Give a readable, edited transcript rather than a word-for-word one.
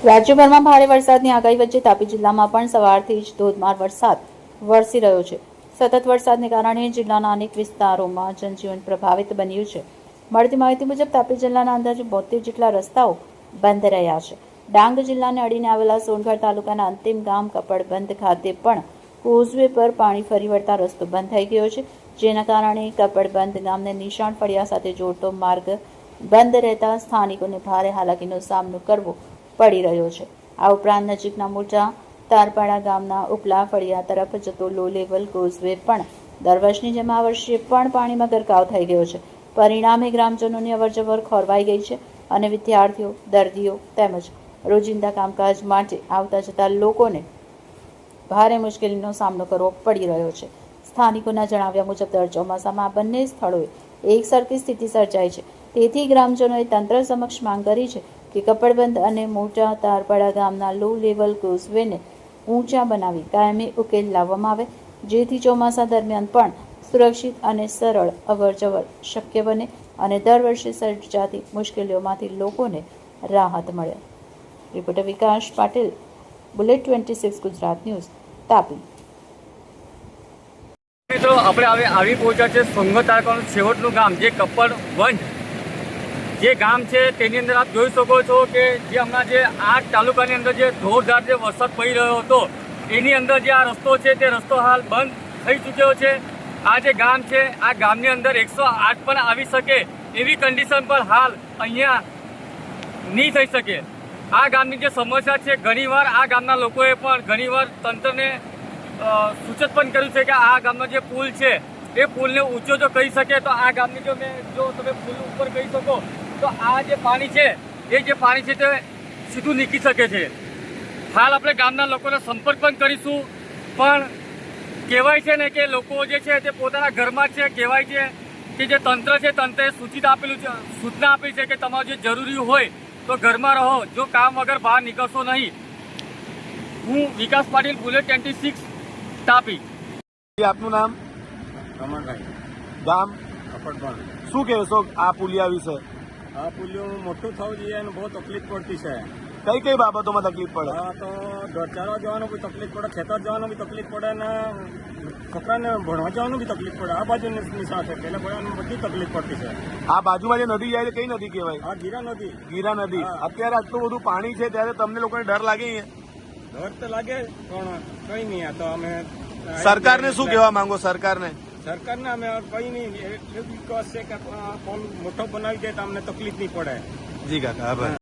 રાજ્યભરમાં ભારે વરસાદની આગાહી વચ્ચે તાપી જિલ્લામાં પણ સવારથી જ ધોધમાર વરસાદ વરસી રહ્યો છે. સતત વરસાદને કારણે જિલ્લાના અનેક વિસ્તારોમાં જનજીવન પ્રભાવિત બન્યું છે. મળતી માહિતી મુજબ તાપી જિલ્લાના અંદાજે 72 જેટલા રસ્તાઓ બંધ રહ્યા છે. ડાંગ જિલ્લાને અડીને આવેલા સોનગઢ તાલુકાના અંતિમ ગામ કપડબંધ ખાતે પણ કોઝવે પર પાણી ફરી વળતા રસ્તો બંધ થઈ ગયો છે, જેના કારણે કપડબંધ ગામને નિશાણ ફળિયા સાથે જોડતો માર્ગ બંધ રહેતા સ્થાનિકોને ભારે હાલાકીનો સામનો કરવો પડી રહ્યો છે. આ ઉપરાંત નજીકના મોટા તારપાડા ગામના ઉપલા ફળિયા તરફ જતો લો લેવલ કોઝવે પણ દર વર્ષની જેમ આ વર્ષે પણ પાણીમાં ગરકાવ થઈ ગયો છે. પરિણામે ગ્રામજનોની અવરજવર ખોરવાઈ ગઈ છે અને વિદ્યાર્થીઓ, દર્દીઓ તેમજ રોજિંદા કામકાજ માટે આવતા જતા લોકોને ભારે મુશ્કેલીનો સામનો કરવો પડી રહ્યો છે. સ્થાનિકોના જણાવ્યા મુજબ દર ચોમાસામાં આ બંને સ્થળોએ એકસરખી સ્થિતિ સર્જાય છે. તેથી ગ્રામજનોએ તંત્ર સમક્ષ માંગ કરી છે કે કપડબંધ અને મોટા તારપાડા ગામના લો લેવલ કોઝવેને ઊંચા બનાવી કાયમી ઉકેલ લાવવામાં આવે, જેથી ચોમાસા દરમિયાન પણ સુરક્ષિત અને સરળ અવરજવર શક્ય બને અને દર વર્ષે સર્જાતી મુશ્કેલીઓમાંથી લોકોને રાહત મળે. રિપોર્ટર વિકાસ પાટીલ, બુલેટ 26 ગુજરાત ન્યૂઝ, તાપી. મિત્રો, આપણે આવી પહોંચ્યા છે સોનગઢ તાલુકાનું છેવટનું ગામ જે કપડવંજ જે ગામ છે તેની અંદર આપ જોઈ શકો છો કે જે હમણાં જે આ તાલુકાની અંદર જે જોરદાર જે વરસાદ પડી રહ્યો હતો એની અંદર જે આ રસ્તો છે તે રસ્તો હાલ બંધ થઈ ચૂક્યો છે. આ જે ગામ છે આ ગામની અંદર 108 પણ આવી શકે એવી કન્ડિશન પર હાલ અહીંયા નહીં થઈ શકે. આ ગામની જે સમસ્યા છે ઘણીવાર આ ગામના લોકોએ પણ ઘણીવાર તંત્રને સૂચન પણ કર્યું છે કે આ ગામનો જે પુલ છે એ પુલને ઊંચો જો કહી શકે તો આ ગામની જો તમે પુલ ઉપર કહી શકો તો આ જે પાણી છે એ જે પાણી છે તે સીધું નીકળી શકે છે. હાલ આપણે ગામના લોકોને સંપર્ક પણ કરીશું, પણ કહેવાય છે ને કે લોકો જે છે તે પોતાના ઘરમાં છે. કહેવાય છે કે જે તંત્ર છે તંત્રએ સૂચના આપી છે કે તમારું જે જરૂરી હોય તો ઘરમાં રહો, જો કામ વગર બહાર નીકળશો નહીં. હું વિકાસ પાટીલ, બુલેટ 26, તાપી. આપનું નામ? રમણભાઈ. ગામ? કપડવંજ. શું કહેશો આ પુલિયા વિશે? આ પુલિયું મોટું થવું જોઈએ અને બહુ તકલીફ પડતી છે. કઈ કઈ બાબતોમાં તકલીફ પડે? હા, તો ઘર ચાલવા જવાનું બી તકલીફ પડે, ખેતર જવાનું બી તકલીફ પડે અને છોકરાને ભણવા જવાનું બી તકલીફ પડે. આ બાજુની સાથે પેલા ભણવાનું બધી તકલીફ પડતી છે. આ બાજુમાં જે નદી જાય છે કઈ નદી કહેવાય? આ ગીરા નદી. ગીરા નદી. અત્યારે આટલું બધું પાણી છે ત્યારે તમને લોકોને ડર લાગે અહીંયા? ડર તો લાગે પણ કઈ નહીં. આ તો અમે સરકારને શું કહેવા માંગો? સરકારને અમે કઈ નહીં, એટલું વિશ્વાસ છે કે પુલ મોટો બનાવી દે તો અમને તકલીફ નહીં પડે. જી કાકા, આભાર.